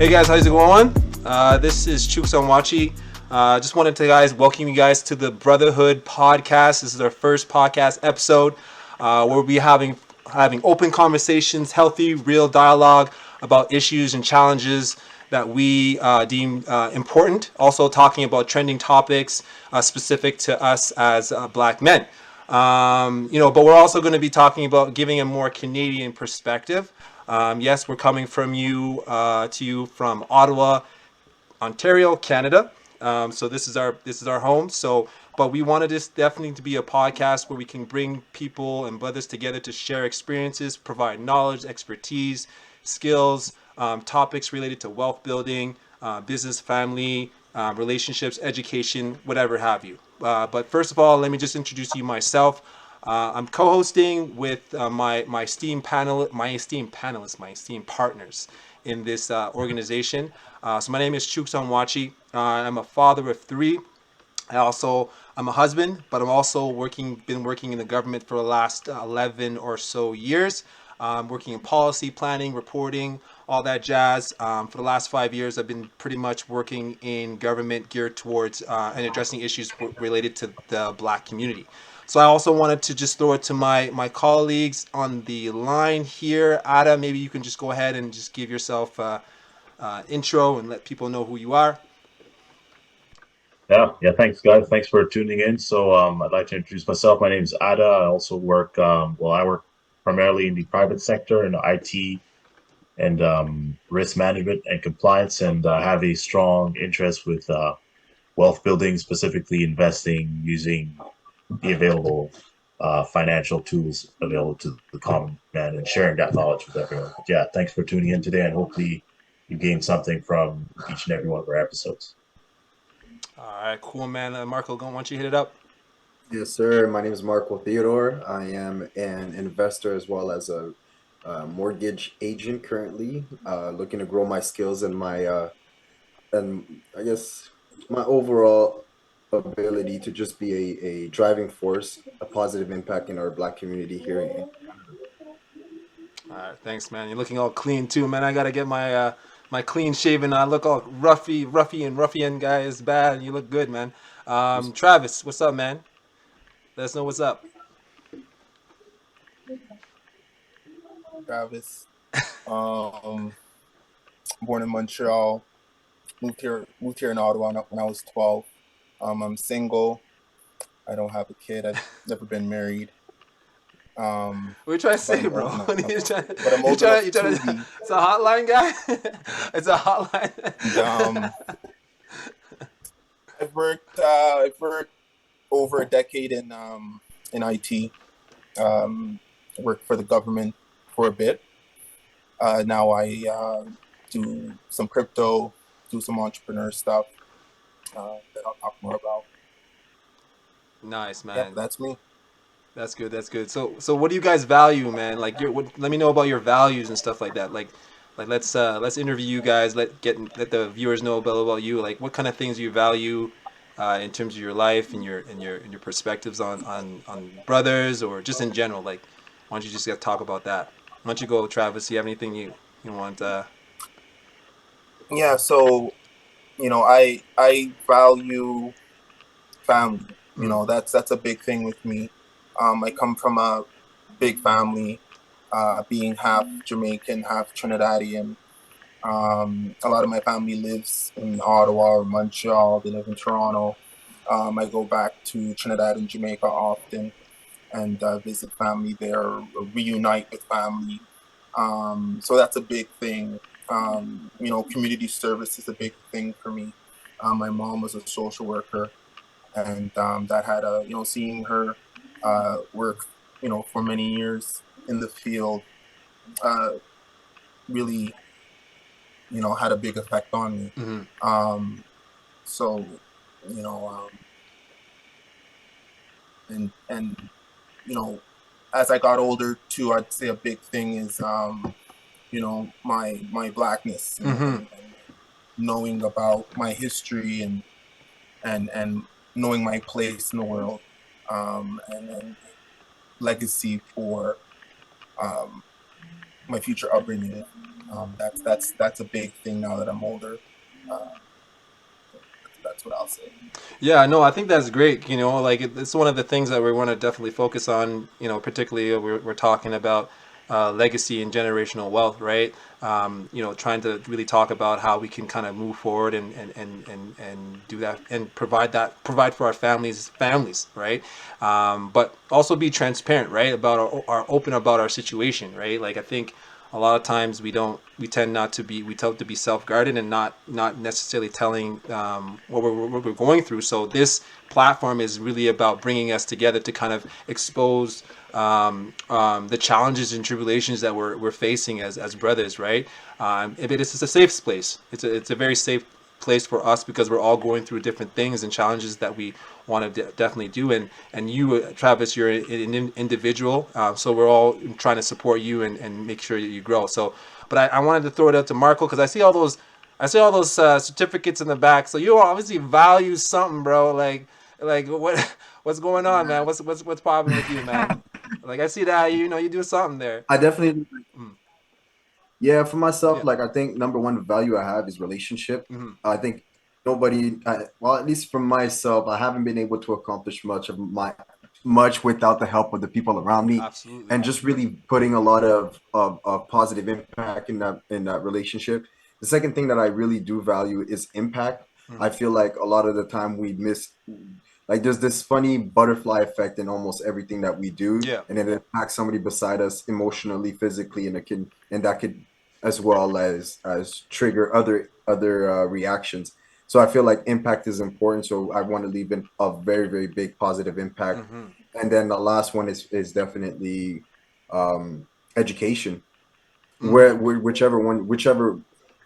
Hey guys, how's it going? This is Chuksanwachi. Just wanted to welcome you guys to the Brotherhood podcast. This is our first podcast episode where we'll be having open conversations, healthy, real dialogue about issues and challenges that we deem important. Also talking about trending topics specific to us as Black men. But we're also going to be talking about giving a more Canadian perspective. Yes, we're coming from to you from Ottawa, Ontario, Canada. So this is our home. So, but we wanted this definitely to be a podcast where we can bring people and brothers together to share experiences, provide knowledge, expertise, skills, topics related to wealth building, business, family, relationships, education, whatever have you. But first of all, let me just introduce you myself. I'm co-hosting with my esteemed panelists, my esteemed partners in this organization. So my name is Chuksanwachi. I'm a father of three. I'm a husband, but I'm also been working in the government for the last 11 or so years. Working in policy, planning, reporting, all that jazz. For the last 5 years, I've been pretty much working in government geared towards and addressing issues related to the Black community. So I also wanted to just throw it to my colleagues on the line here. Ada, maybe you can just go ahead and just give yourself intro and let people know who you are. Yeah. Thanks, guys. Thanks for tuning in. I'd like to introduce myself. My name is Ada. I also work. I work primarily in the private sector in IT and risk management and compliance, and have a strong interest with wealth building, specifically investing using the available financial tools available to the common man and sharing that knowledge with everyone. But yeah, thanks for tuning in today, and hopefully you gain something from each and every one of our episodes. All right, cool, man. Marco, why don't you hit it up? Yes, sir. My name is Marco Theodore. I am an investor as well as a mortgage agent currently, looking to grow my skills and my and I guess my overall ability to just be a driving force, a positive impact in our Black community here in All right, thanks, man. You're looking all clean too, man. I gotta get my clean shaven. I look all roughy and ruffian guy is bad. You look good, man. Travis, what's up, man? Let us know what's up. Travis. Um, Born in Montreal. Moved here in Ottawa when I was 12. I'm single. I don't have a kid. I've never been married. What are you trying to But say, I'm bro? old enough. What are you trying, But I'm old enough to be. it's a hotline guy? It's a And, hotline. I've worked over a decade in IT. Worked for the government for a bit. Now I do some crypto, do some entrepreneur stuff that I'll talk more about. Nice, Yeah, man. that's me. That's good. That's good. So what do you guys value, man? Like, let me know about your values and stuff like that. Like let's interview you guys. Let the viewers know about you. Like, what kind of things you value in terms of your life and your perspectives on brothers or just in general. Like, why don't you just talk about that? Why don't you go, Travis? Do you have anything you want? Yeah, so I value family. Mm, That's a big thing with me. I come from a big family, being half Jamaican, half Trinidadian. A lot of my family lives in Ottawa or Montreal. They live in Toronto. I go back to Trinidad and Jamaica often and visit family there, or reunite with family. So that's a big thing. Community service is a big thing for me. My mom was a social worker, and that had seeing her work, for many years in the field, uh, really, had a big effect on me. mm-hmm. Um, so, you know, and you know, as I got older too, I'd say a big thing is my blackness, Mm-hmm. and knowing about my history and knowing my place in the world, and legacy for um, my future upbringing. That's a big thing now that I'm older. Uh, that's what I'll say. Yeah, no, I think that's great. Like it's one of the things that we want to definitely focus on. Particularly we're talking about legacy and generational wealth, right? Trying to really talk about how we can kind of move forward and do that and provide for our families, right? But also be transparent, right? About our open about our situation, right? Like I think a lot of times we tend not to be we tend to be self-guarded and not necessarily telling what we're going through. So this platform is really about bringing us together to kind of expose the challenges and tribulations that we're facing as brothers, right? It's a safe place. It's a very safe place for us because we're all going through different things and challenges that we want to definitely do. And you, Travis, you're an individual, so we're all trying to support you and make sure that you grow. So, but I wanted to throw it out to Marco because I see all those certificates in the back. So you obviously value something, bro. Like what's going on, man? What's popping with you, man? Like I see that you do something there. I definitely, Mm. yeah, for myself, Yeah. like I think number one value I have is relationship. Mm-hmm. I think well, at least for myself, I haven't been able to accomplish much without the help of the people around me, Absolutely. and just really putting a lot of positive impact in that relationship. The second thing that I really do value is impact. I Mm-hmm. feel like a lot of the time we miss, like there's this funny butterfly effect in almost everything that we do, Yeah. and it impacts somebody beside us emotionally, physically, and that could as well as trigger other reactions. So I feel like impact is important. So I want to leave a very very big positive impact. Mm-hmm. And then the last one is definitely education. Mm-hmm. Whichever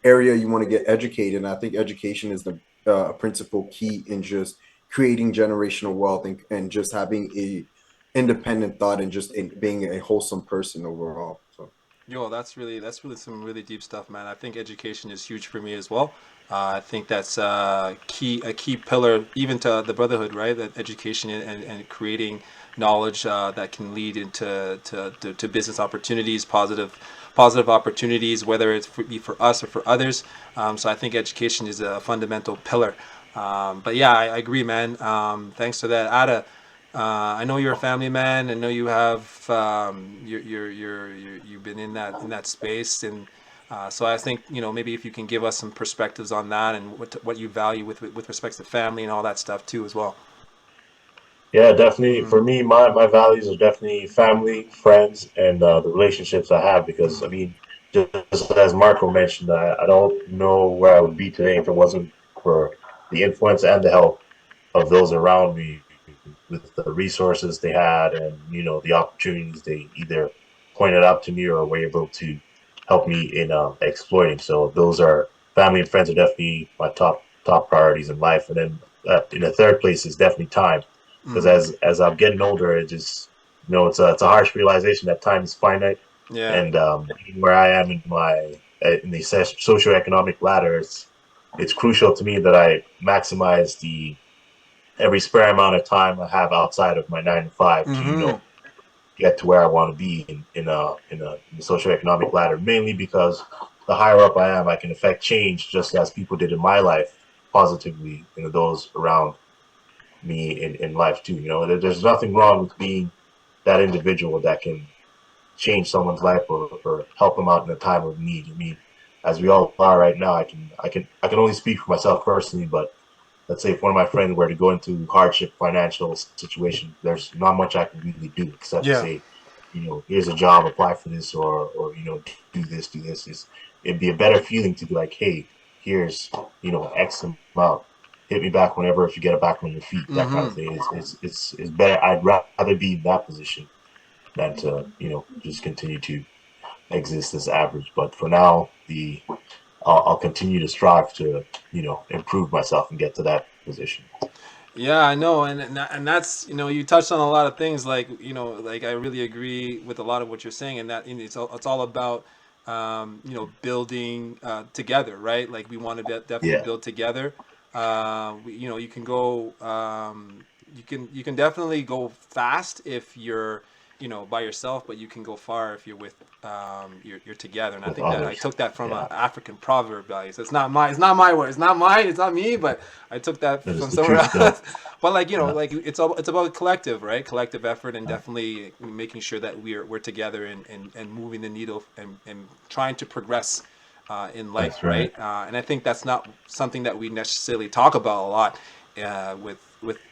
area you want to get educated. And I think education is the principal key in just creating generational wealth and just having a independent thought and just being a wholesome person overall. So. Yo, that's really some really deep stuff, man. I think education is huge for me as well. I think that's a key pillar even to the brotherhood, right? That education and creating knowledge that can lead into to business opportunities, positive opportunities, whether it's be for us or for others. So I think education is a fundamental pillar. But yeah, I agree, man. Thanks for that, Ada. I know you're a family man. I know you have you've been in that space, and so I think maybe if you can give us some perspectives on that and what you value with respect to family and all that stuff too as well. Yeah, definitely. Mm, For me, my values are definitely family, friends, and the relationships I have. Because mm, I mean, just as Marco mentioned, I don't know where I would be today if it wasn't for the influence and the help of those around me with the resources they had and the opportunities they either pointed out to me or were able to help me in exploiting. So those are family and friends are definitely my top priorities in life. And then in the third place is definitely time, because mm. as I'm getting older, it just it's a harsh realization that time is finite. Yeah. And where I am in the socioeconomic ladder, it's crucial to me that I maximize the every spare amount of time I have outside of my 9 to 5 to Mm-hmm. get to where I want to be in the socioeconomic ladder. Mainly because the higher up I am, I can affect change just as people did in my life positively. Those around me in life too. There's nothing wrong with being that individual that can change someone's life or help them out in a time of need. I mean, as we all are right now, I can only speak for myself personally, but let's say if one of my friends were to go into hardship financial situation, there's not much I can really do except to Yeah. say, here's a job, apply for this, or do this. It'd be a better feeling to be like, hey, here's X amount. Hit me back whenever if you get it back on your feet, that kind of Mm-hmm. thing. It's better. I'd rather be in that position than to just continue to exist as average. But for now, I'll continue to strive to improve myself and get to that position. Yeah, I know, and that's you touched on a lot of things like like I really agree with a lot of what you're saying, and that it's all about building together, right? Like we want to definitely Yeah, build together. You can go you can definitely go fast if you're by yourself, but you can go far if you're with you're together. And I with think that I others. took that from an Yeah, African proverb, guys. It's not my word, it's not mine, it's not me, but I took that that is from the somewhere truth, though. else. But like Yeah, like it's about collective, right? Collective effort, and yeah, definitely making sure that we're together and moving the needle and trying to progress in life, that's right. right? And I think that's not something that we necessarily talk about a lot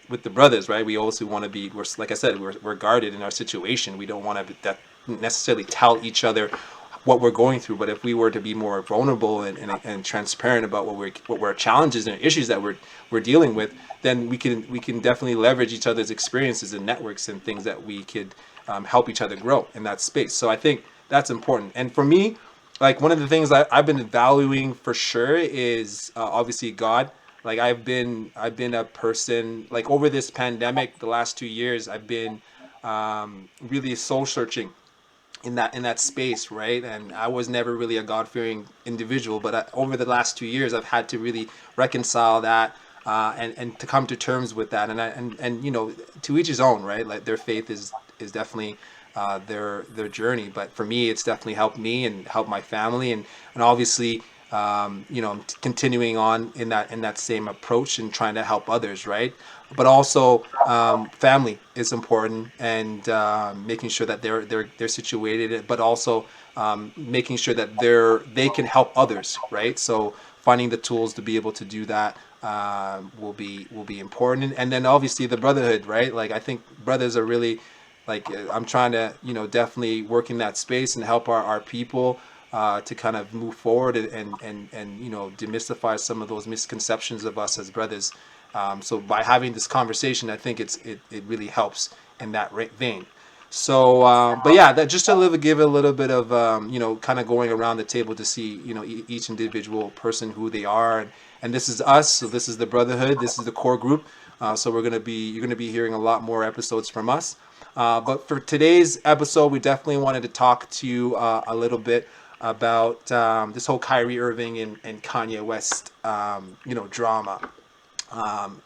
with the brothers, right? We also want to be, like I said, we're guarded in our situation. We don't want to necessarily tell each other what we're going through, but if we were to be more vulnerable and transparent about what our challenges and issues that we're dealing with, then we can definitely leverage each other's experiences and networks and things that we could help each other grow in that space. So I think that's important. And for me, like one of the things I've been valuing for sure is obviously God. Like I've been a person, like over this pandemic, the last 2 years, I've been really soul searching in that space, right? And I was never really a God fearing individual, but over the last 2 years, I've had to really reconcile that and to come to terms with that. And to each his own, right? Like their faith is definitely their journey, but for me, it's definitely helped me and helped my family, and obviously. I'm continuing on in that same approach and trying to help others, right? But also, family is important, and making sure that they're situated, but also making sure that they can help others, right? So finding the tools to be able to do that will be important, and then obviously the brotherhood, right? Like I think brothers are really like I'm trying to definitely work in that space and help our people to kind of move forward and demystify some of those misconceptions of us as brothers. So by having this conversation, I think it really helps in that vein. So, but yeah, that just to give a little bit of kind of going around the table to see each individual person who they are, and this is us. So this is the brotherhood. This is the core group. So you're gonna be hearing a lot more episodes from us. But for today's episode, we definitely wanted to talk to you a little bit about this whole Kyrie Irving and Kanye West, drama.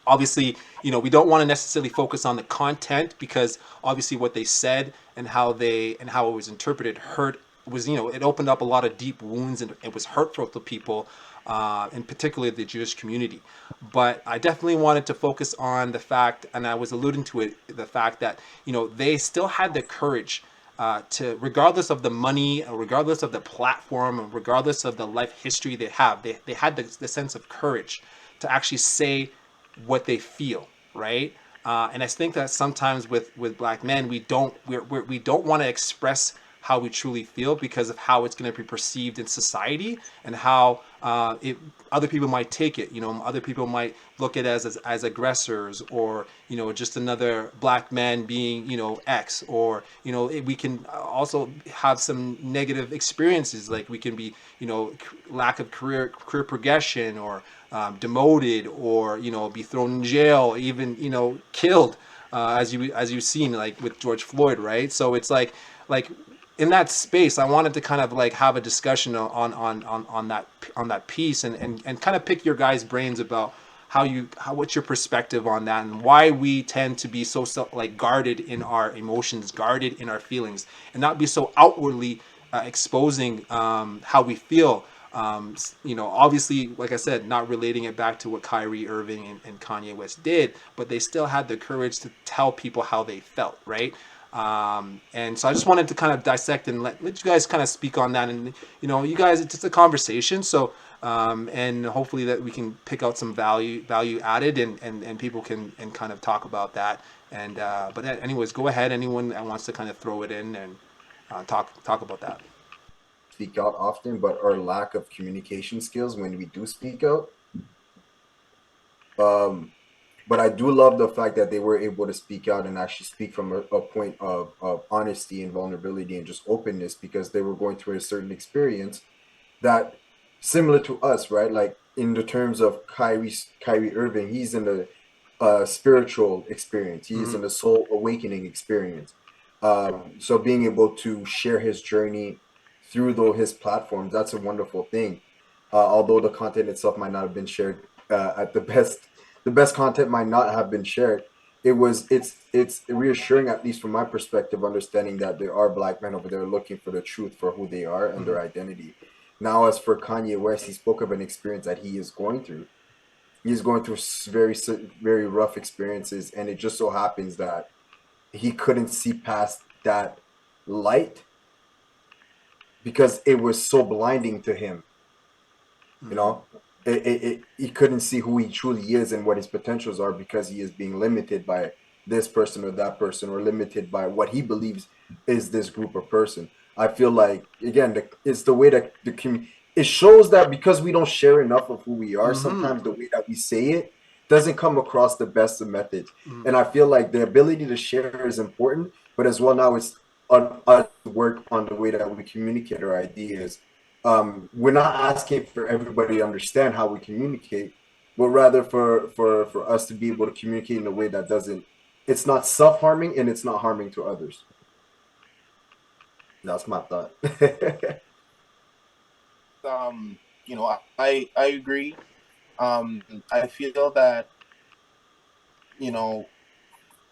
Obviously, we don't want to necessarily focus on the content because obviously what they said and how it was interpreted it opened up a lot of deep wounds, and it was hurtful to people, in particular the Jewish community. But I definitely wanted to focus on the fact, and I was alluding to it, the fact that they still had the courage to, regardless of the money, regardless of the platform, regardless of the life history they had the sense of courage to actually say what they feel, right? And I think that sometimes with black men, we don't want to express how we truly feel because of how it's going to be perceived in society and how other people might take it. Other people might look at it as aggressors, or just another black man being X, or we can also have some negative experiences, like we can be lack of career progression, or demoted, or be thrown in jail, even killed, as you've seen, like with George Floyd, right? So it's like in that space, I wanted to kind of like have a discussion on that piece, and kind of pick your guys' brains about what's your perspective on that, and why we tend to be so like guarded in our emotions, guarded in our feelings, and not be so outwardly exposing how we feel. Obviously, like I said, not relating it back to what Kyrie Irving and Kanye West did, but they still had the courage to tell people how they felt, right? And so I just wanted to kind of dissect and let you guys kind of speak on that. And, you guys, it's just a conversation. So, and hopefully that we can pick out some value added, and people can and kind of talk about that. And, but anyways, go ahead. Anyone that wants to kind of throw it in and talk about that. Speak out often, but our lack of communication skills when we do speak out. But I do love the fact that they were able to speak out and actually speak from a point of honesty and vulnerability and just openness, because they were going through a certain experience that similar to us, right? Like in the terms of Kyrie Irving, he's in a spiritual experience. He's Mm-hmm. in a soul awakening experience. So being able to share his journey through his platforms, that's a wonderful thing. Although the content itself might not have been shared at the best content might not have been shared. it's reassuring, at least from my perspective, understanding that there are black men over there looking for the truth for who they are and their identity. Now, as for Kanye West, he spoke of an experience that he is going through. He's going through very rough experiences, and it just so happens that he couldn't see past that light because it was so blinding to him. You know, he couldn't see who he truly is and what his potentials are because he is being limited by this person or that person, or limited by what he believes is this group of person. I feel like, again, it's the way that it shows that because we don't share enough of who we are, sometimes the way that we say it doesn't come across the best of methods. And I feel like the ability to share is important, but as well now it's on us to work on the way that we communicate our ideas. We're not asking for everybody to understand how we communicate, but rather for us to be able to communicate in a way that doesn't, it's not self-harming and it's not harming to others. That's my thought. You know, I agree. I feel that, you know,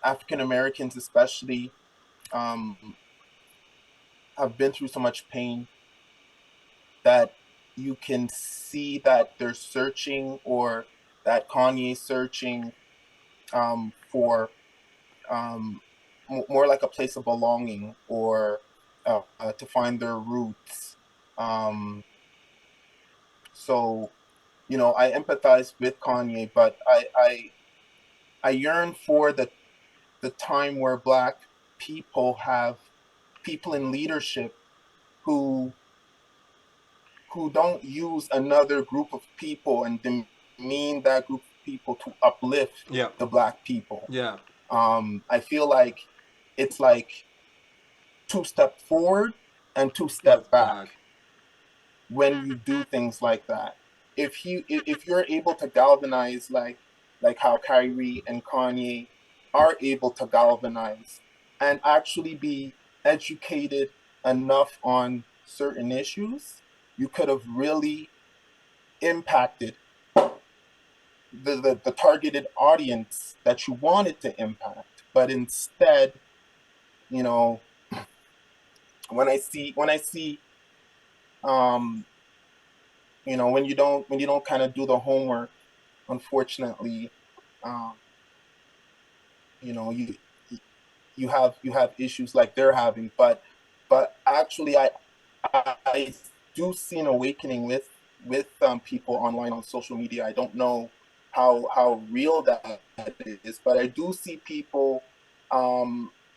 African Americans especially um, have been through so much pain that you can see that they're searching, or that Kanye's searching for more like a place of belonging, or to find their roots. Um, so, you know, I empathize with Kanye, but I yearn for the time where Black people have people in leadership who don't use another group of people and demean that group of people to uplift Yeah. the Black people. Yeah. I feel like it's like 2 step forward and 2 step back when you do things like that. If you're able to galvanize like how Kyrie and Kanye are able to galvanize, and actually be educated enough on certain issues, you could have really impacted the targeted audience that you wanted to impact. But instead, you know, when I see um you know, when you don't kind of do the homework, unfortunately, um you know, you have issues like they're having. But actually, I do see an awakening with people online on social media. I don't know how real that is, but I do see people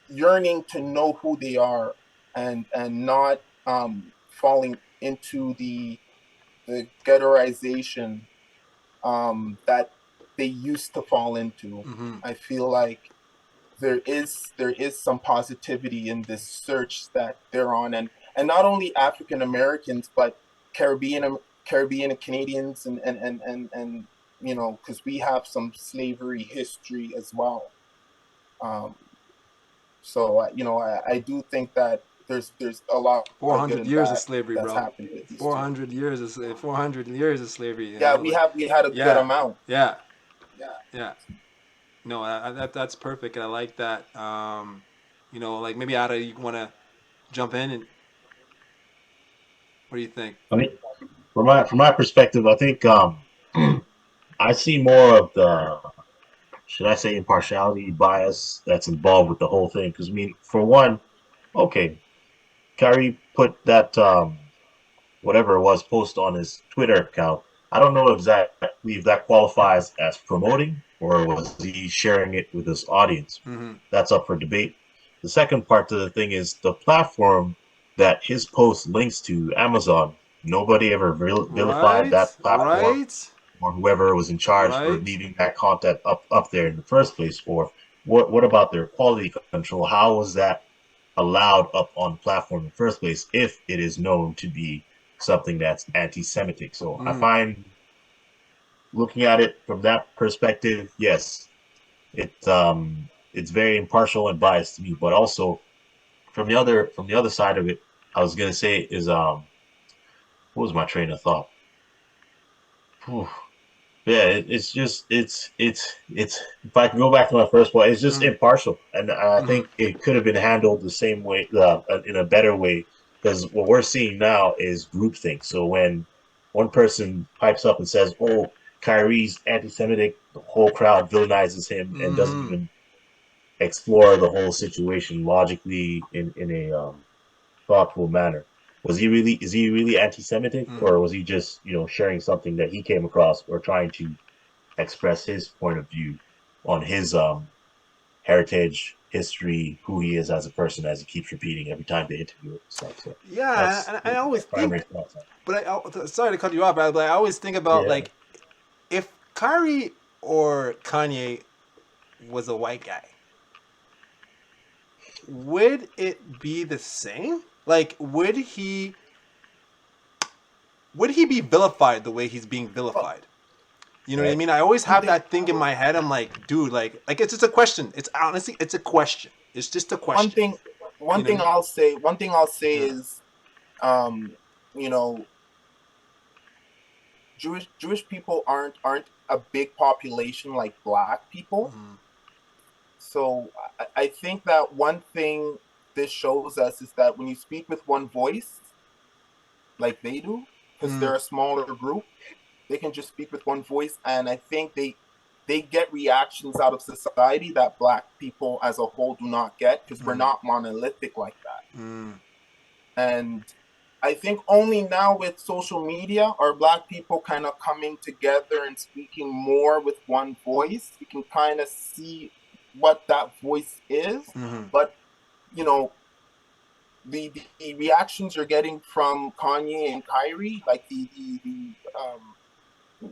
yearning to know who they are, and not falling into the ghettoization that they used to fall into. I feel like there is some positivity in this search that they're on, and not only African Americans, but Caribbean and Canadians, and you know, because we have some slavery history as well. Um, so you know, I do think that there's a lot Four of good hundred and years of bad slavery, that's bro. happened with these Four two. hundred years of 400 years of slavery. You Yeah, know, like, we had a good yeah, amount. yeah, Yeah. yeah. No, that's perfect. I like that. You know, like maybe Ada, you want to jump in, and what do you think? I mean, from my perspective, I think I see more of the, should I say, impartiality bias that's involved with the whole thing. Because I mean, for one, okay, Kyrie put that whatever it was post on his Twitter account. I don't know exactly if that qualifies as promoting, or was he sharing it with his audience. That's up for debate. The second part to the thing is the platform that his post links to, Amazon. Nobody ever vilified Right, that platform right, or whoever was in charge for right. leaving that content up there in the first place. Or what about their quality control? How was that allowed up on the platform in the first place if it is known to be something that's anti-Semitic? So I find, looking at it from that perspective, yes, it's very impartial and biased to me. But also from the other side of it, I was gonna say is what was my train of thought? Whew. Yeah, it's if I can go back to my first point, it's just impartial, and I Mm-hmm. think it could have been handled the same way, in a better way, because what we're seeing now is groupthink. So when one person pipes up and says, "Oh, Kyrie's anti-Semitic," the whole crowd villainizes him and doesn't Mm-hmm. even explore the whole situation logically in a thoughtful manner. Is he really anti-Semitic, Mm-hmm. or was he just sharing something that he came across or trying to express his point of view on his heritage, history, who he is as a person, as he keeps repeating every time they interview it and stuff. So Yeah, that's and I my always primary think, thoughts on but sorry to cut you off, but I always think it. about Yeah. like if Kyrie or Kanye was a white guy, would it be the same? Like, would he be vilified the way he's being Well, vilified? You know what I Right. mean? I always one have thing, that thing in my head. I'm like, dude, like it's just a question. It's honestly, it's a question. It's just a one question. thing, You one know thing what I I'll say, one thing I'll say mean? is, you know, Jewish people aren't a big population like Black Yeah. people. Mm-hmm. So I think that one thing this shows us is that when you speak with one voice, like they do, because Mm-hmm. they're a smaller group, they can just speak with one voice, and I think they get reactions out of society that Black people as a whole do not get because we're not monolithic like that. Mm-hmm. And I think only now with social media are Black people kind of coming together and speaking more with one voice. We can kind of see what that voice is. Mm-hmm. But, you know, the reactions you're getting from Kanye and Kyrie, like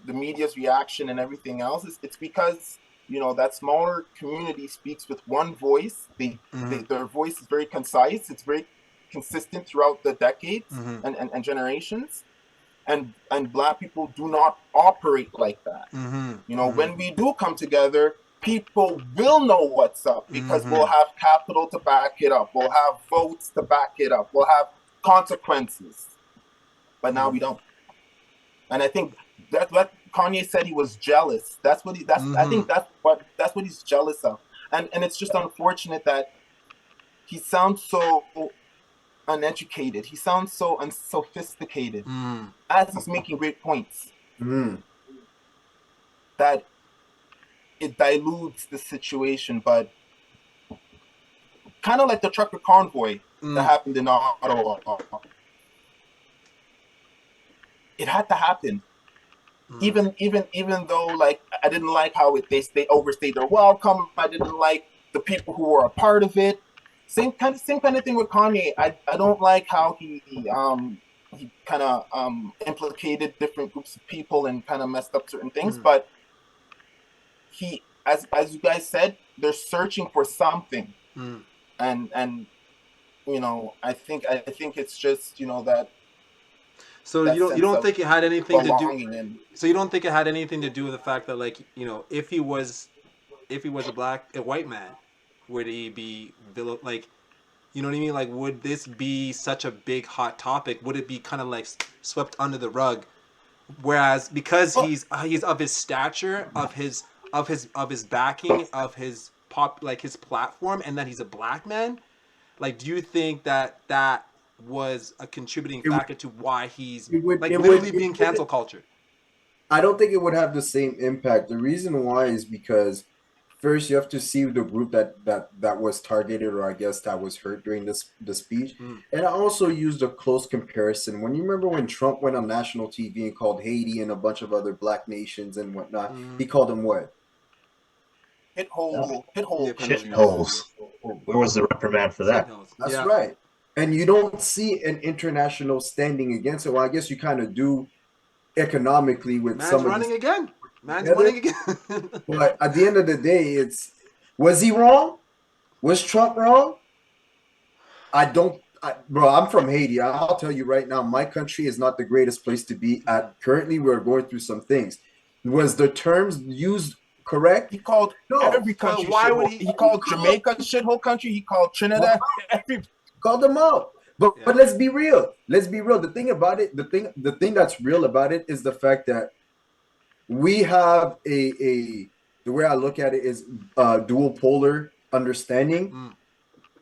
the media's reaction and everything else, is it's because that smaller community speaks with one voice. Mm-hmm. Their voice is very concise. It's very consistent throughout the decades Mm-hmm. and generations. And Black people do not operate like that. Mm-hmm. Mm-hmm. When we do come together, people will know what's up because Mm-hmm. we'll have capital to back it up. We'll have votes to back it up. We'll have consequences. But now we don't. And I think that's what Kanye said. He was jealous. That's what he. That's I Mm-hmm. think that's what he's jealous of. And it's just unfortunate that he sounds so uneducated. He sounds so unsophisticated Mm-hmm. as he's making great points Mm. that it dilutes the situation. But kind of like the trucker convoy that Mm-hmm. happened in Ottawa, it had to happen. Even though like I didn't like how they overstayed their welcome. I didn't like the people who were a part of it. Same kind of thing with Kanye. I don't like how he kind of implicated different groups of people and kind of messed up certain things. Mm-hmm. But he, as you guys said, they're searching for something, Mm-hmm. and I think it's just that So that you sense don't of think it had anything to do? belonging and So you don't think it had anything to do with the fact that, like, if he was a white man, would he be like, you know what I mean? Like, would this be such a big hot topic? Would it be kind of like swept under the rug? Whereas because well, he's of his stature, of his backing, of his like his platform, and that he's a black man, like, do you think that was a contributing It would, factor to why he's it would, like it would, literally it being would, cancel culture? I don't think it would have the same impact. The reason why is because first you have to see the group that was targeted, or I guess that was hurt during the speech. Mm. And I also used a close comparison. When you remember when Trump went on national TV and called Haiti and a bunch of other black nations and whatnot, Mm. he called them what? Yeah, hit hole penalties. Shit countries. holes. Where was the reprimand for that? Shitholes. That's Yeah. right. And you don't see an international standing against it. Well, I guess you kind of do economically with Man's some of these running again. Man's together. winning again. But at the end of the day, was he wrong? Was Trump wrong? Bro, I'm from Haiti. I'll tell you right now, my country is not the greatest place to be at. Currently, we're going through some things. Was the terms used correct? He called No. every But country why would shithole. he? He called Jamaica shithole country. He called Trinidad every. Call them out. But Yeah. let's be real. Let's be real. The thing about it, the thing that's real about it is the fact that we have the way I look at it is dual polar understanding,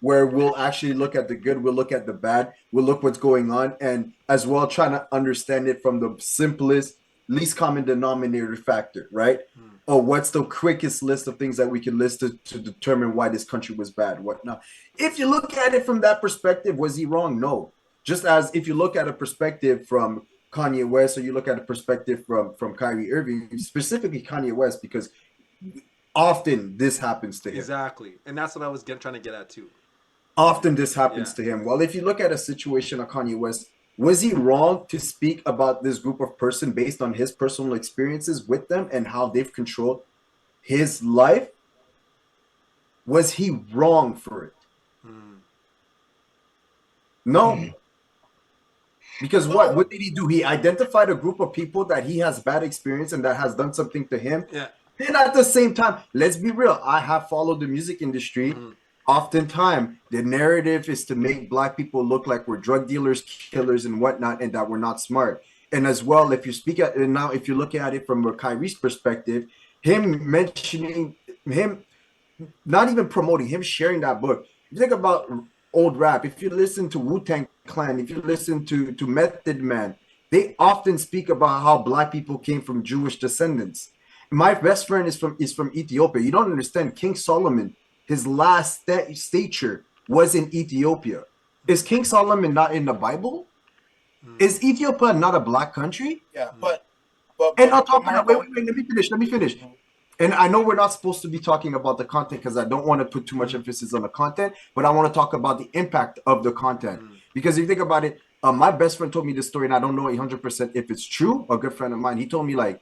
where we'll actually look at the good, we'll look at the bad, we'll look what's going on, and as well trying to understand it from the simplest, least common denominator factor, right? Oh, what's the quickest list of things that we can list to determine why this country was bad, whatnot. If you look at it from that perspective, was he wrong? No. Just as if you look at a perspective from Kanye West, or you look at a perspective from Kyrie Irving, specifically Kanye West, because often this happens to him. Exactly, and that's what I was trying to get at too. Often this happens to him. Well, if you look at a situation of Kanye West, was he wrong to speak about this group of person based on his personal experiences with them and how they've controlled his life? Was he wrong for it? No. Because what did he do? He identified a group of people that he has bad experience and that has done something to him. Yeah. And at the same time, let's be real. I have followed the music industry. Oftentimes, the narrative is to make Black people look like we're drug dealers, killers, and whatnot, and that we're not smart. And as well, if you speak at and now, if you look at it from a Kyrie's perspective, him mentioning him, not even promoting him, sharing that book. You think about old rap. If you listen to Wu-Tang Clan, if you listen to Method Man, they often speak about how Black people came from Jewish descendants. My best friend is from Ethiopia. You don't understand. King Solomon, his last stature was in Ethiopia. Is King Solomon not in the Bible? Is Ethiopia not a Black country? Yeah, and on top of that, wait, let me finish. And I know we're not supposed to be talking about the content because I don't want to put too much emphasis on the content, but I want to talk about the impact of the content. Because if you think about it, my best friend told me this story, and I don't know 100% if it's true. A good friend of mine, he told me, like,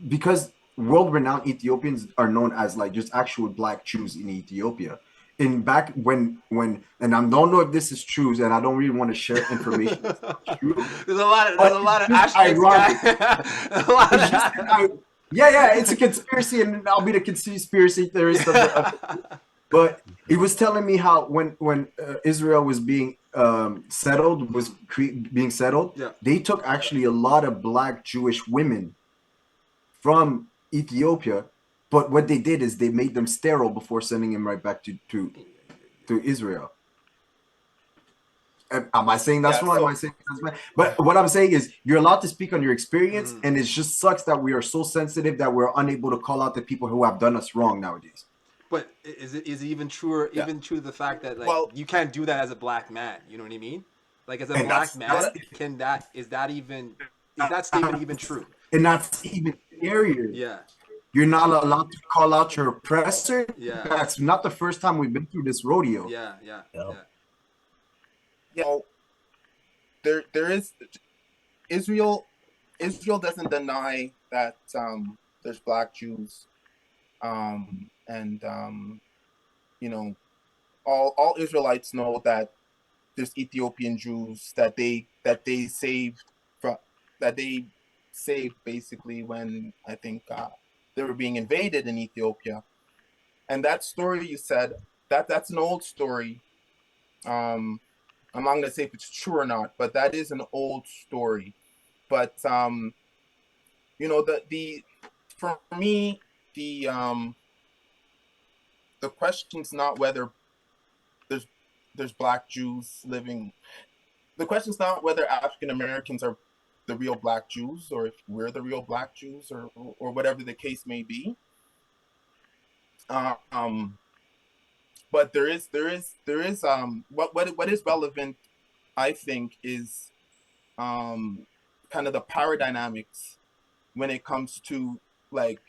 because world-renowned Ethiopians are known as like just actual Black Jews in Ethiopia. In back when and I don't know if this is true, and I don't really want to share information. There's a lot of asterisks, guy. Yeah, it's a conspiracy, and I'll be the conspiracy theorist of the. But he was telling me how when Israel was being settled, being settled, they took actually a lot of Black Jewish women from Ethiopia, but what they did is they made them sterile before sending them right back to Israel. Am I saying that's wrong? Am I saying that's right? But what I'm saying is you're allowed to speak on your experience, and it just sucks that we are so sensitive that we're unable to call out the people who have done us wrong nowadays. But is it even truer? Even true the fact that like you can't do that as a Black man? You know what I mean? Like as a Black man, is that statement even true? And that's even scarier. Yeah. You're not allowed to call out your oppressor. Yeah. That's not the first time we've been through this rodeo. Yeah. You know, there is Israel doesn't deny that there's Black Jews, and you know, all Israelites know that there's Ethiopian Jews that they saved basically when I think they were being invaded in Ethiopia. And that story you said, that's an old story. I'm not going to say if it's true or not, but that is an old story. But you know, for me, the question's not whether there's Black Jews living. The question's not whether African Americans are the real Black Jews, or if we're the real Black Jews, or whatever the case may be. But there is what is relevant, I think, is kind of the power dynamics when it comes to like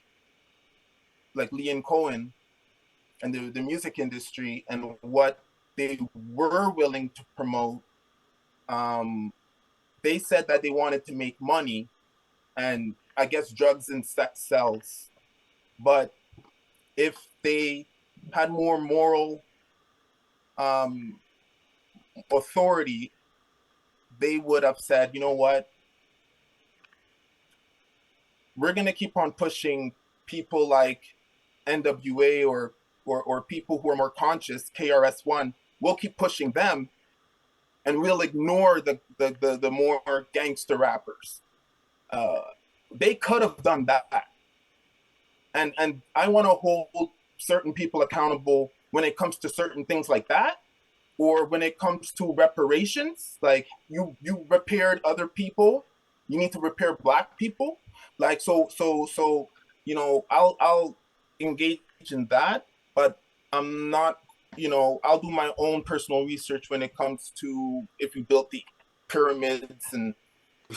Leon Cohen and the music industry and what they were willing to promote. They said that they wanted to make money, and I guess drugs and sex sells. But if they had more moral authority, they would have said, you know what? We're going to keep on pushing people like NWA or people who are more conscious, KRS-One. We'll keep pushing them, and we'll ignore the more gangster rappers. They could have done that. and I want to hold certain people accountable when it comes to certain things like that, or when it comes to reparations, like you repaired other people, you need to repair black people. Like so, I'll engage in that, but I'm not, I'll do my own personal research when it comes to if you built the pyramids and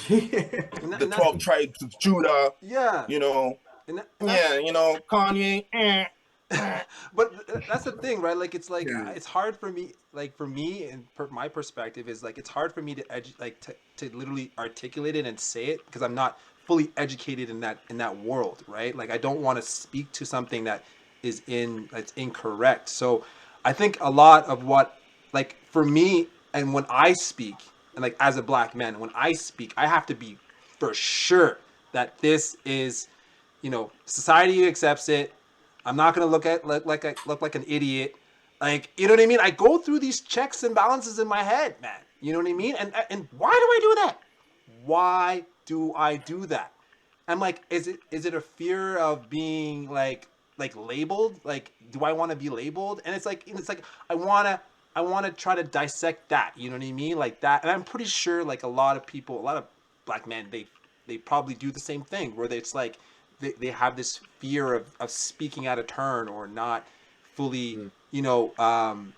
the And 12 tribes of Judah, yeah, you know, and that's yeah, Kanye. but that's the thing, right? Like it's like Yeah. it's hard for me, like for me and my perspective is like it's hard for me to to literally articulate it and say it because I'm not fully educated in that world, right? Like I don't want to speak to something that's incorrect. So I think a lot of what, like for me, and when I speak, and like as a black man, when I speak, I have to be for sure that this is, society accepts it. I'm not gonna look like an idiot. Like, you know what I mean? I go through these checks and balances in my head, man. You know what I mean? And why do I do that? Why do I do that? I'm like, is it a fear of being like labeled? Like, do I want to be labeled? And it's like I wanna try to dissect that. You know what I mean? Like that. And I'm pretty sure like a lot of people, a lot of black men, they probably do the same thing where it's like they have this fear of speaking out of turn or not fully, Mm.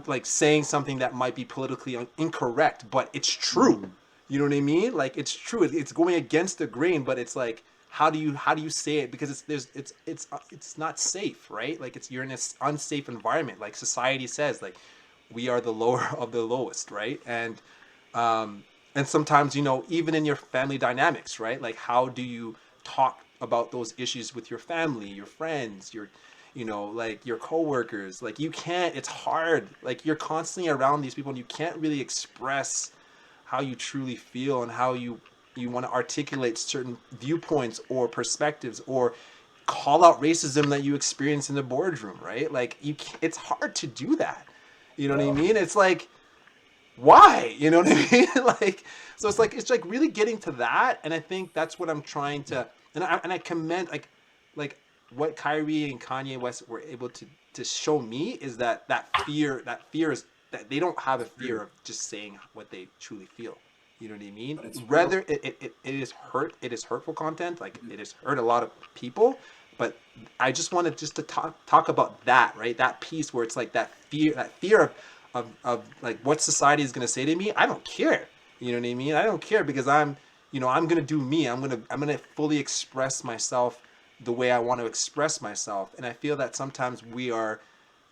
like saying something that might be politically incorrect, but it's true. You know what I mean? Like it's true. It's going against the grain, but it's like how do you say it? Because it's not safe, right? Like you're in this unsafe environment. Like society says, like we are the lower of the lowest, right? And sometimes even in your family dynamics, right? Like how do you talk about those issues with your family, your friends, like your coworkers? Like you can't. It's hard. Like you're constantly around these people, and you can't really express how you truly feel and how you want to articulate certain viewpoints or perspectives or call out racism that you experience in the boardroom, right? Like it's hard to do that. You know what I mean? It's like, why? You know what I mean? Like, so it's like really getting to that, and I think that's what I'm trying to, and I commend like what Kyrie and Kanye West were able to show me is that fear is that they don't have a fear of just saying what they truly feel. You know what I mean? But it's real. Whether it is hurtful content, like it has hurt a lot of people, but I just wanted just to talk about that, right? That piece where it's like that fear of like what society is gonna say to me. I don't care. You know what I mean? I don't care because I'm gonna do me. I'm gonna fully express myself the way I want to express myself. And I feel that sometimes we are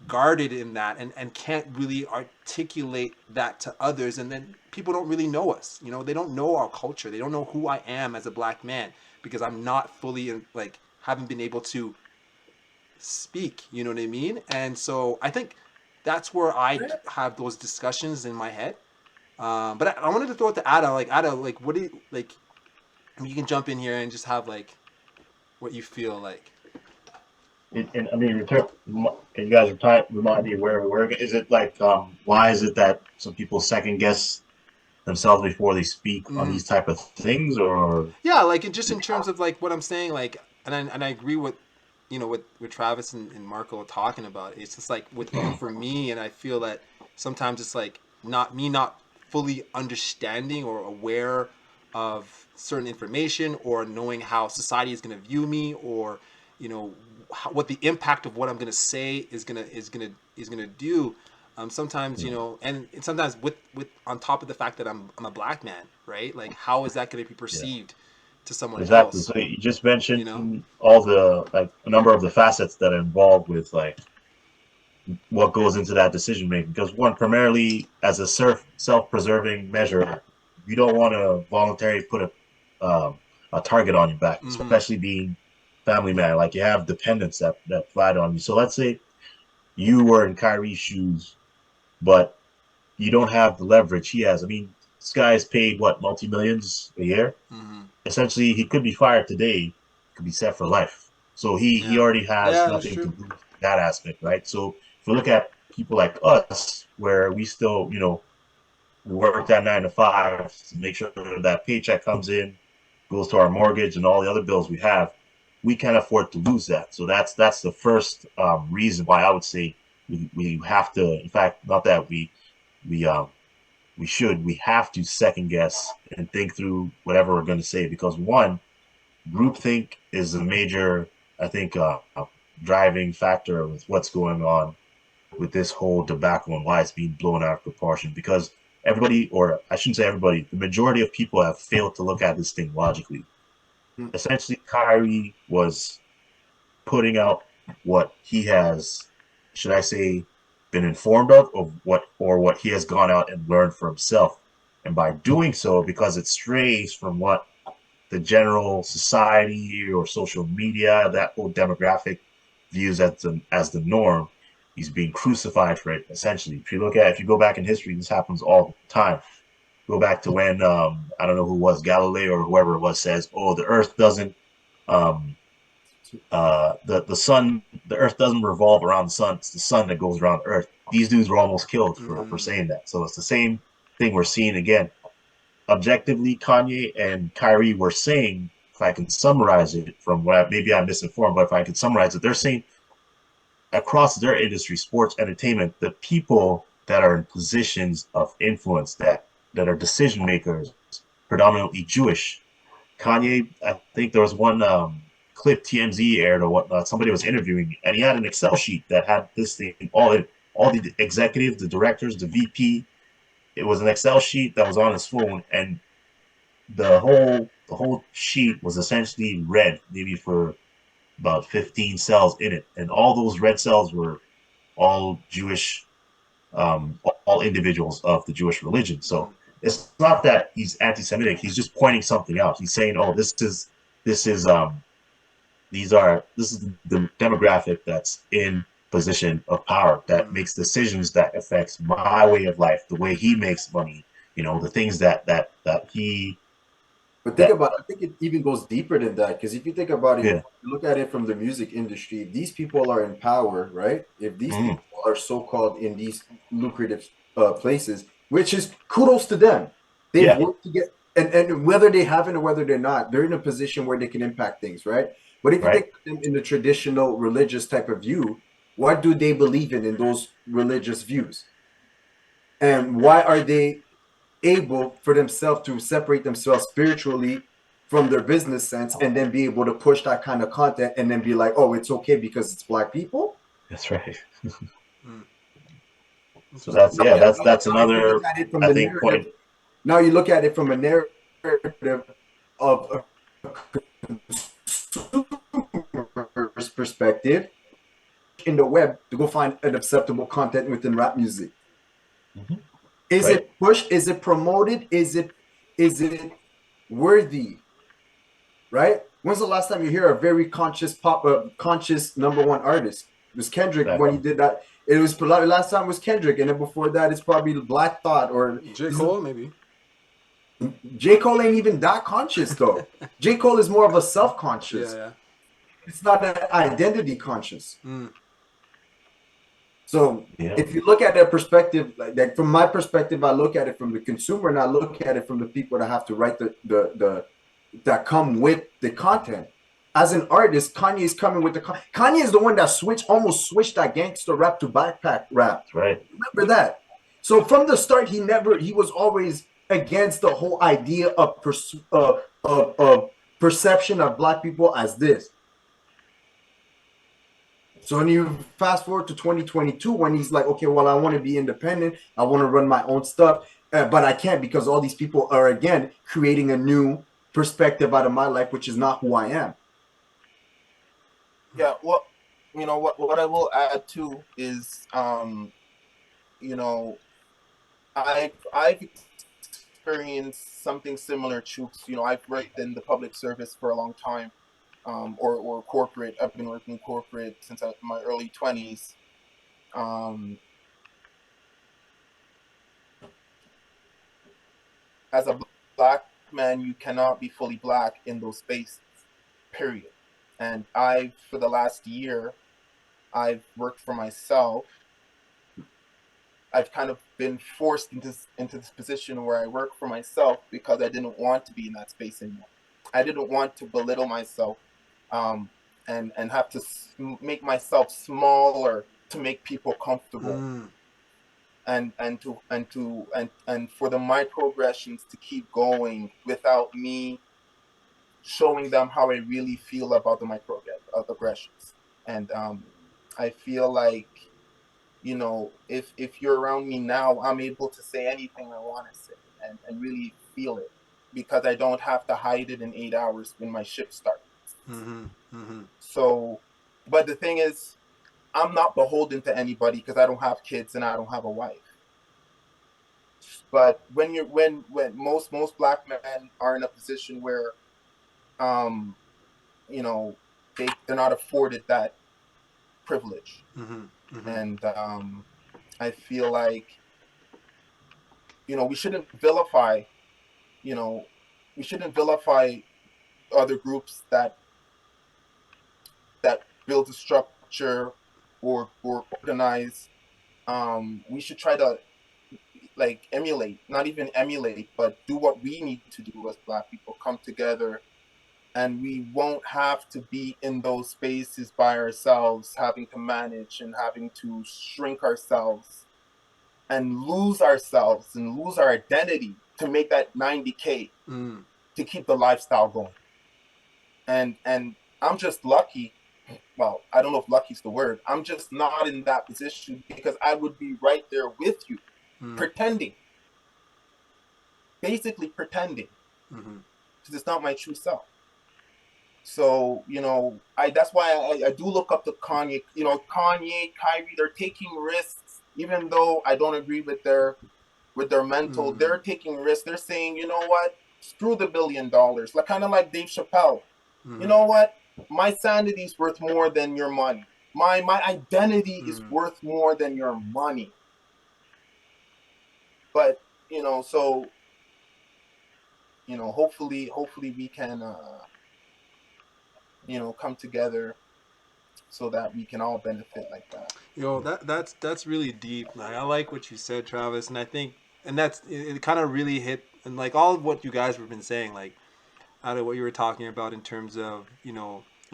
guarded in that and can't really articulate that to others, and then people don't really know us. They don't know our culture. They don't know who I am as a black man because I'm not fully like haven't been able to speak. You know what I mean? And so I think that's where I have those discussions in my head. But I wanted to throw it to Ada. Like Ada, like what do you like? You can jump in here and just have like what you feel like. And I mean, can you guys remind me where we were? Is it like, why is it that some people second guess themselves before they speak on Mm. these type of things, or Yeah, like just in terms of like what I'm saying, like, and I agree with, with Travis and Marco talking about. It's just like for me, and I feel that sometimes it's like not fully understanding or aware of certain information or knowing how society is going to view me or what the impact of what I'm going to say is gonna do. Sometimes and sometimes with on top of the fact that I'm a black man, right? Like how is that going to be yeah, perceived to someone exactly. else? So you just You know? mentioned all the like a number of the facets that are involved with like what goes into that decision making. Because one, primarily as a self-preserving measure, you don't want to voluntarily put a target on your back, Mm-hmm. especially being family man. Like you have dependents that fight on you. So let's say you were in Kyrie's shoes, but you don't have the leverage he has. I mean, this guy is paid what, multi millions a year. Mm-hmm. Essentially, he could be fired today, could be set for life. So he Yeah. already has Yeah, that's nothing to true. lose in that aspect, right? So if we look at people like us, where we still, we work that 9 to 5 to make sure that paycheck comes in, goes to our mortgage and all the other bills we have. we can't afford to lose that. So that's the first reason why I would say we have to. In fact, not that we we have to second guess and think through whatever we're going to say, because one, groupthink is a major, I think, driving factor with what's going on with this whole debacle and why it's being blown out of proportion. Because everybody, or I shouldn't say everybody, the majority of people have failed to look at this thing logically. Mm. Essentially, Kyrie was putting out what he has, should I say, been informed of what he has gone out and learned for himself. And by doing so, because it strays from what the general society or social media, that whole demographic views as the norm, he's being crucified for it. Essentially, if you go back in history, this happens all the time. Go back to when I don't know who it was, Galileo or whoever it was, says, "Oh, the Earth doesn't um, the Earth doesn't revolve around the sun. It's the sun that goes around the Earth." These dudes were almost killed for saying that. So it's the same thing we're seeing again. Objectively, Kanye and Kyrie were saying, if I can summarize it from maybe I'm misinformed, but if I can summarize it, they're saying across their industry, sports, entertainment, the people that are in positions of influence, that are decision makers, predominantly Jewish. Kanye, I think there was one clip TMZ aired or whatnot. Somebody was interviewing, and he had an Excel sheet that had this thing all the executives, the directors, the VP. It was an Excel sheet that was on his phone, and the whole sheet was essentially red, maybe for about 15 cells in it, and all those red cells were all Jewish, all individuals of the Jewish religion. So it's not that he's anti-Semitic; he's just pointing something out. He's saying, "Oh, this is this is the demographic that's in position of power that makes decisions that affects my way of life, the way he makes money, the things that he But think that about it, I think it even goes deeper than that. Because if you think about it, yeah look at it from the music industry, these people are in power, right? If these mm, people are so-called in these lucrative places, which is kudos to them. They've yeah worked to get, and whether they haven't or whether they're not, they're in a position where they can impact things, right? But if you right think of them in the traditional religious type of view, what do they believe in those religious views? And why are they able for themselves to separate themselves spiritually from their business sense and then be able to push that kind of content and then be like, oh, it's okay because it's black people? that's right. So Interesting. that's Now, yeah Yeah, that's now if you look another, at it from I the think, narrative, point. now you look at it from a narrative of a consumer's perspective in the web to go find an acceptable content within rap music. Mhm. Is Right, it pushed? Is it promoted? Is it worthy? Right? When's the last time you hear a very conscious number one artist? It was Kendrick when he exactly. did that. It was last time was Kendrick, and then before that, it's probably Black Thought or J. Cole, maybe. J. Cole ain't even that conscious though. J. Cole is more of a Yeah, self-conscious. yeah. It's not an identity conscious. Mm. So Yeah, if you look at that perspective, like from my perspective, I look at it from the consumer and I look at it from the people that have to write the that come with the content. As an artist, Kanye is coming with Kanye is the one that almost switched that gangster rap to backpack rap. that's right. Remember that. So from the start, he was always against the whole idea of perception of black people as this. So when you fast forward to 2022, when he's like, okay, well, I want to be independent, I want to run my own stuff, but I can't because all these people are again creating a new perspective out of my life, which is not who I am. yeah. Well, what I will add too is, you know, I've experienced something similar, Chooks. I've worked in the public service for a long time, or corporate. I've been working corporate since my early 20s. Um, as a black man, you cannot be fully black in those spaces, period. And for the last year, I've worked for myself. I've kind of been forced into this position where I work for myself because I didn't want to be in that space anymore. I didn't want to belittle myself and have to make myself smaller to make people comfortable, Mm. and for the microaggressions to keep going without me showing them how I really feel about the microaggressions. And I feel like, if you're around me now, I'm able to say anything I want to say and really feel it, because I don't have to hide it in 8 hours when my shift starts. Mm-hmm. Mm-hmm. So, but the thing is, I'm not beholden to anybody because I don't have kids and I don't have a wife. But when most black men are in a position where, um you know they're not afforded that privilege, Mm-hmm. Mm-hmm. and I feel like, we shouldn't vilify, you know we shouldn't vilify other groups that build a structure or organize. We should try to, like, emulate, not even emulate, but do what we need to do as black people, come together, and we won't have to be in those spaces by ourselves, having to manage and having to shrink ourselves and lose ourselves and lose our identity to make that 90K Mm. to keep the lifestyle going. And I'm just lucky. Well, I don't know if lucky is the word. I'm just not in that position because I would be right there with you, Mm. pretending, basically pretending, Mm-hmm. because it's not my true self. So, that's why I do look up to Kanye. Kanye, Kyrie, they're taking risks, even though I don't agree with their mental. Mm. They're taking risks. They're saying, you know what? Screw the $1 billion. Like, kind of like Dave Chappelle. You Mm-hmm. know what? My sanity is worth more than your money. My identity is Mm. worth more than your money. But, so, hopefully we can, come together so that we can all benefit like that. Yo, that's really deep. Like, I like what you said, Travis, and I think, and that's it kind of really hit, and like all of what you guys have been saying, like out of what you were talking about in terms of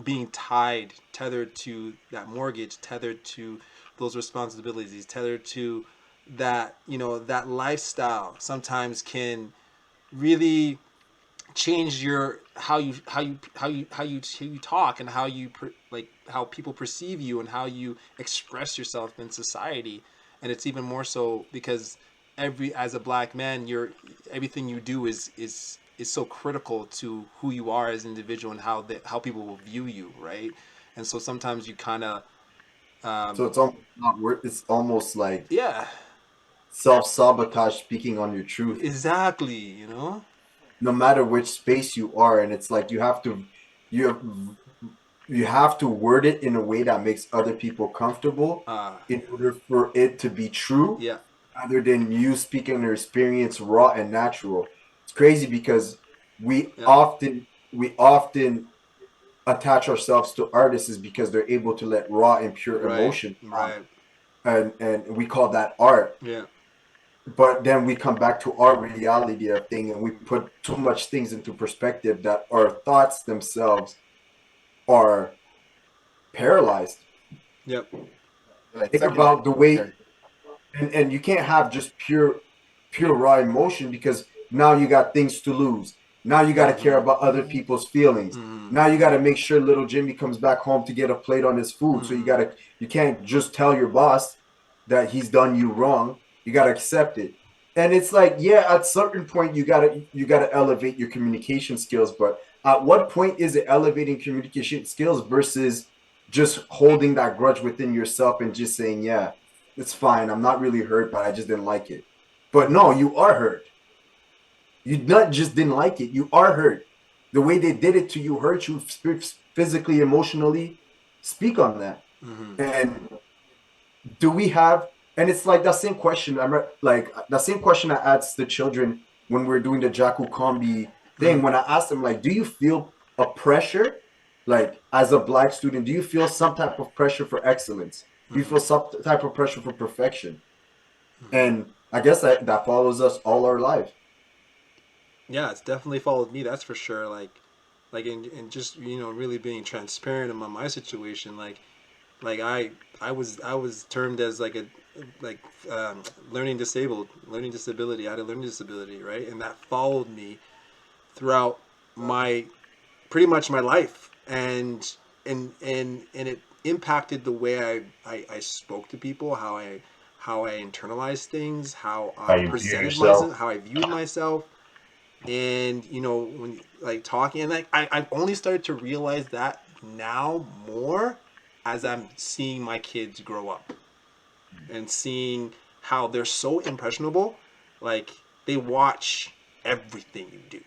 being tethered to that mortgage, tethered to those responsibilities, tethered to that that lifestyle sometimes can really change your how you talk and how like how people perceive you and how you express yourself in society. And it's even more so because as a black man, everything you do is so critical to who you are as an individual and how people will view you, right? And so sometimes you kind of So it's almost not worth. It's almost like yeah, self-sabotage speaking on your truth, exactly. no matter which space you are, and it's like you you have to word it in a way that makes other people comfortable uh in order for it to be true, yeah, rather than you speaking your experience raw and natural. It's crazy because we yeah, often we often attach ourselves to artists is because they're able to let raw and pure right, emotion come, right, and we call that art. yeah, But then we come back to our reality of thing, and we put too much things into perspective that our thoughts themselves are paralyzed. yep, Like, Think secondary. about the way, and you can't have just pure raw emotion, because now you got things to lose. Now you got to care mm-hmm, about other people's feelings. mm-hmm, Now you got to make sure little Jimmy comes back home to get a plate on his food. So mm-hmm. you can't just tell your boss that he's done you wrong. You got to accept it. And it's like, yeah, at certain point you gotta elevate your communication skills, but at what point is it elevating communication skills versus just holding that grudge within yourself and just saying, yeah, it's fine. I'm not really hurt, but I just didn't like it. But no, you are hurt. You not just didn't like it. You are hurt. The way they did it to you hurt you physically, emotionally. Speak on that. Mm-hmm. And do we have? And it's like that same question. Like that same question I asked the children when we are doing the Jaku Kombi thing. Mm-hmm. When I asked them, like, do you feel a pressure, like as a black student? Do you feel some type of pressure for excellence? Do you Mm-hmm. feel some type of pressure for perfection? Mm-hmm. And I guess that follows us all our life. Yeah, it's definitely followed me. That's for sure. Like like in just really being transparent about my situation, like I was termed as like a like learning disability. I had a learning disability, right? And that followed me throughout my pretty much my life, and it impacted the way I spoke to people, how I internalized things, how How I you view presented myself, yourself. how I viewed myself, and when like talking, and like I've only started to realize that now more as I'm seeing my kids grow up and seeing how they're so impressionable, like they watch everything you do,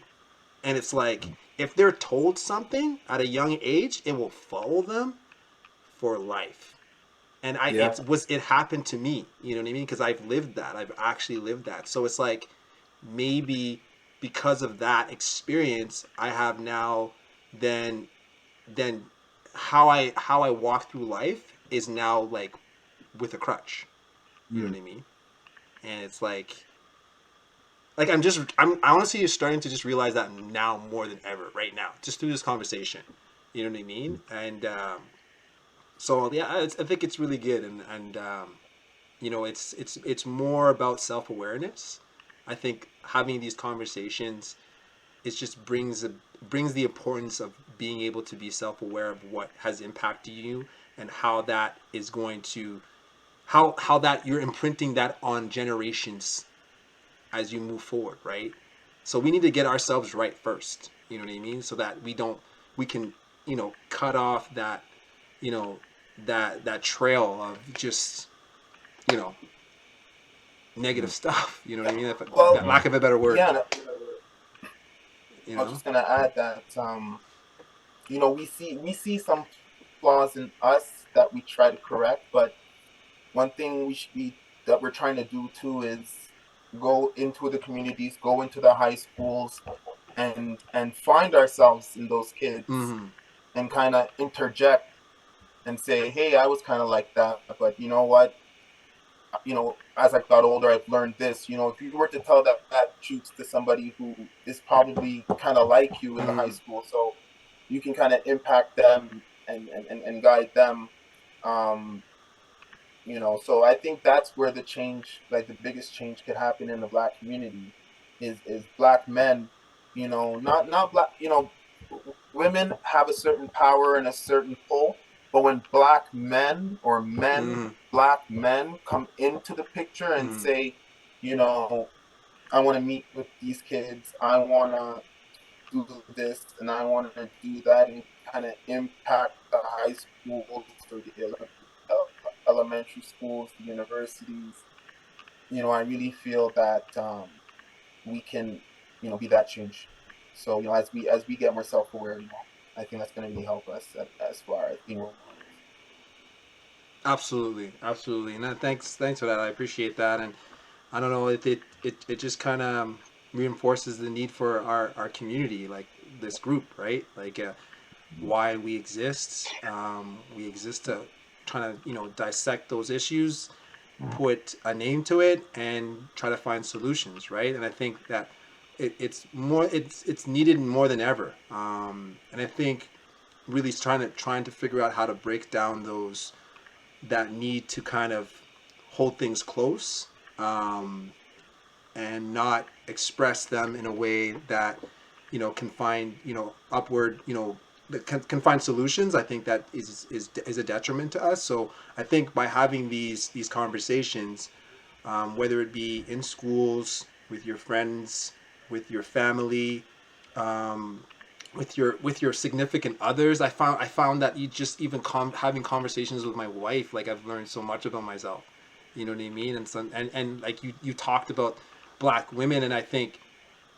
and it's like if they're told something at a young age, it will follow them for life. And Yeah. it happened to me, you know what I mean? Because I've lived that. I've actually lived that. So it's like maybe because of that experience, I have now then then how I walk through life is now like with a crutch. You know what I mean? And it's like I'm honestly just starting to just realize that now more than ever right now, just through this conversation. You know what I mean? And so yeah, I think it's really good, and it's more about self awareness. I think having these conversations, it just brings the importance of being able to be self aware of what has impacted you, and how that is going to how that you're imprinting that on generations as you move forward, right? So we need to get ourselves right first. You know what I mean? So that we can cut off that you know that trail of just you know negative stuff. You know what I mean? Well, Lack of a better word. yeah, You I was know. just gonna add that we see some flaws in us that we try to correct, but one thing we should be that we're trying to do too is go into the communities, go into the high schools, and find ourselves in those kids Mm-hmm. and kind of interject and say, hey, I was kind of like that, but you know what? As I got older, I've learned this. If you were to tell that truth to somebody who is probably kind of like you in the high Mm-hmm. school, so you can kind of impact them and guide them. Um, so I think that's where the change, like the biggest change, could happen in the black community, is black men. Not black. Women have a certain power and a certain pull, but when Mm-hmm. black men come into the picture and Mm-hmm. say, you know, I want to meet with these kids, I want to do this, and I want to do that, and kind of impact the high schools or the elementary schools, the universities. I really feel that we can, be that change. So as we get more self aware, I think that's going to really help us as far as being role models. Absolutely, absolutely, and thanks for that. I appreciate that, and I don't know, it just kind of reinforces the need for our community, like this group, right? Like why we exist. We exist to try to dissect those issues, put a name to it, and try to find solutions, right? And I think that it's needed more than ever. And I think really trying to figure out how to break down that need to kind of hold things close, um, and not express them in a way that can find upward that can find solutions. I think that is a detriment to us. So I think by having these conversations, whether it be in schools, with your friends, with your family, um, with your significant others, I found that you just even having conversations with my wife, like I've learned so much about myself. You know what I mean? And like you talked about black women, and I think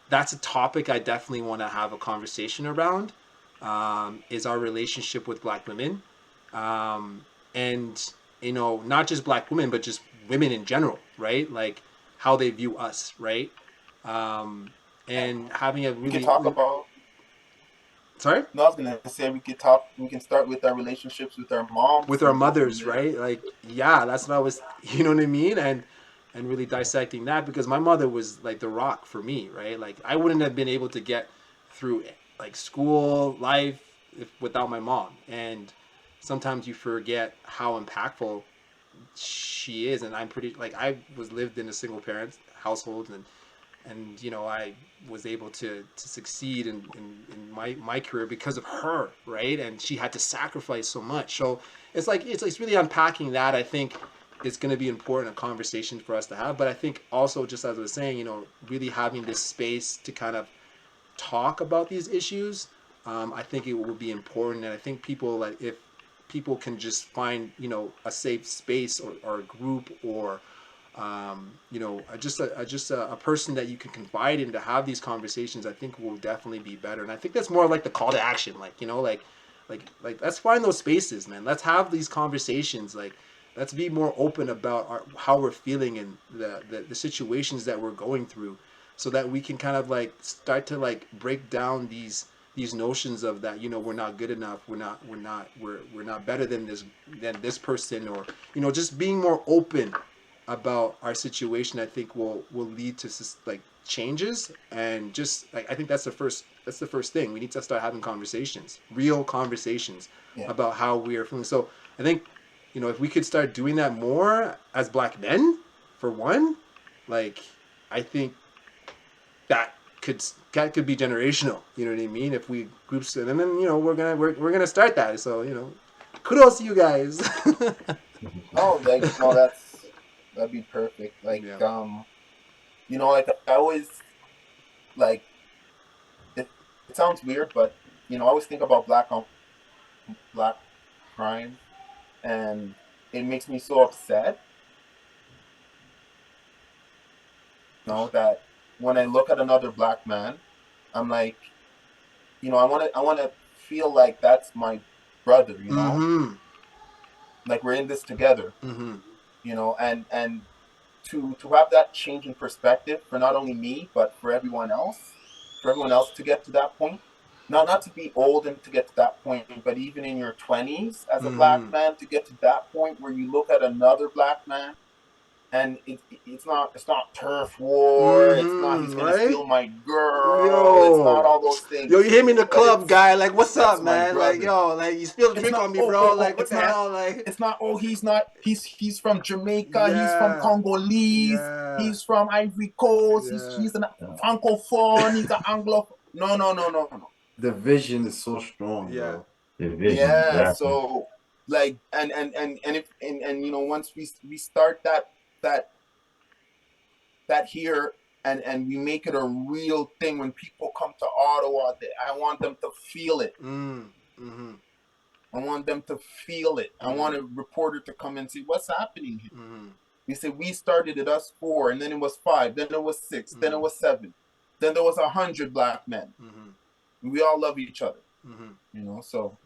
that's a topic I definitely want to have a conversation around. Is our relationship with black women, and not just black women, but just women in general, right? Like how they view us, right? Um, and having a We could really talk about. sorry No, I was gonna say we could talk. We can start with our relationships with our moms with our and go from mothers, there. right? Like yeah, that's what I was, you know what I mean? And really dissecting that, because my mother was like the rock for me, right? Like I wouldn't have been able to get through like school life without my mom, and sometimes you forget how impactful she is. And I'm pretty like I was lived in a single parent household, and you know I was able to succeed in my career because of her, right? And she had to sacrifice so much. So it's really unpacking that. I think it's going to be important, a conversation for us to have. But I think also, just as I was saying, you know, really having this space to kind of talk about these issues, I think it will be important. And I think people, like, if people can just find, you know, a safe space or a group or you know, just a person that you can confide in to have these conversations, I think will definitely be better. And I think that's more like the call to action, like, you know, like let's find those spaces, man. Let's have these conversations. Like, let's be more open about how we're feeling and the situations that we're going through, so that we can kind of like start to like break down these notions of that, you know, we're not good enough, we're not better than this person, or, you know, just being more open about our situation. I think will lead to like changes. And just like, I think that's the first thing. We need to start having conversations, real conversations, about how we are feeling. So I think, you know, if we could start doing that more as Black men, for one, like, I think that could be generational. You know what I mean? If we groups, and then, you know, we're gonna start that. So, you know, kudos to you guys. Oh, like, no, that'd be perfect. Like, you know, like I always, like, it sounds weird, but, you know, I always think about black crime, and it makes me so upset, you know, that when I look at another black man, I'm like, you know, I want to feel like that's my brother, you know, Mm-hmm. like we're in this together, Mm-hmm. you know, and to have that change in perspective for not only me but for everyone else to get to that point. Now, not to be old and to get to that point, but even in your 20s as a black man, to get to that point where you look at another black man, and it's not turf war. It's not he's gonna steal my girl. Yo, it's not all those things. Yo, you hit me in the club, guy. Like, what's up, man? Brother. Like, yo, like, you spilled a drink on me, bro. Like, what the hell? Like, it's not. Oh, he's not. He's from Jamaica. He's from Congolese. Yeah. He's from Ivory Coast. Yeah. He's an francophone. He's an Anglo. No. The vision is so strong, bro. The vision, yeah. exactly. So, like, and if you know, once we start that here, and we make it a real thing, when people come to Ottawa, I want them to feel it. Mm-hmm. I want them to feel it. I want a reporter to come and see what's happening here. Mm-hmm. We say we started it, us 4, and then it was 5, then it was 6, then it was 7, then there was 100 black men. We all love each other, you know. So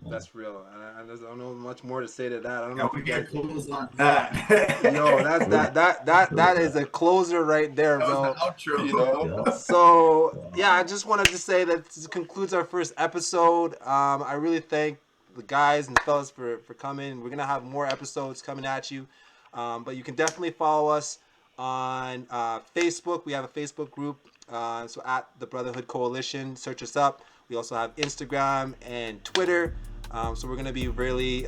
that's real. I don't know much more to say to that. I don't know. We got close on that. Yo, that is a closer right there, That bro. was the outro. you know. So yeah, I just wanted to say that this concludes our first episode. I really thank the guys and the fellas for coming. We're gonna have more episodes coming at you, but you can definitely follow us on Facebook. We have a Facebook group, so at the Brotherhood Coalition. Search us up. We also have Instagram and Twitter. So we're going to be really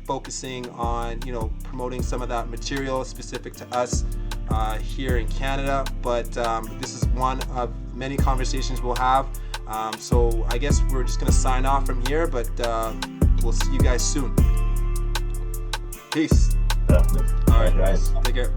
focusing on, you know, promoting some of that material specific to us here in Canada. But this is one of many conversations we'll have. So I guess we're just going to sign off from here, but we'll see you guys soon. Peace. Definitely. All right, guys. Take care.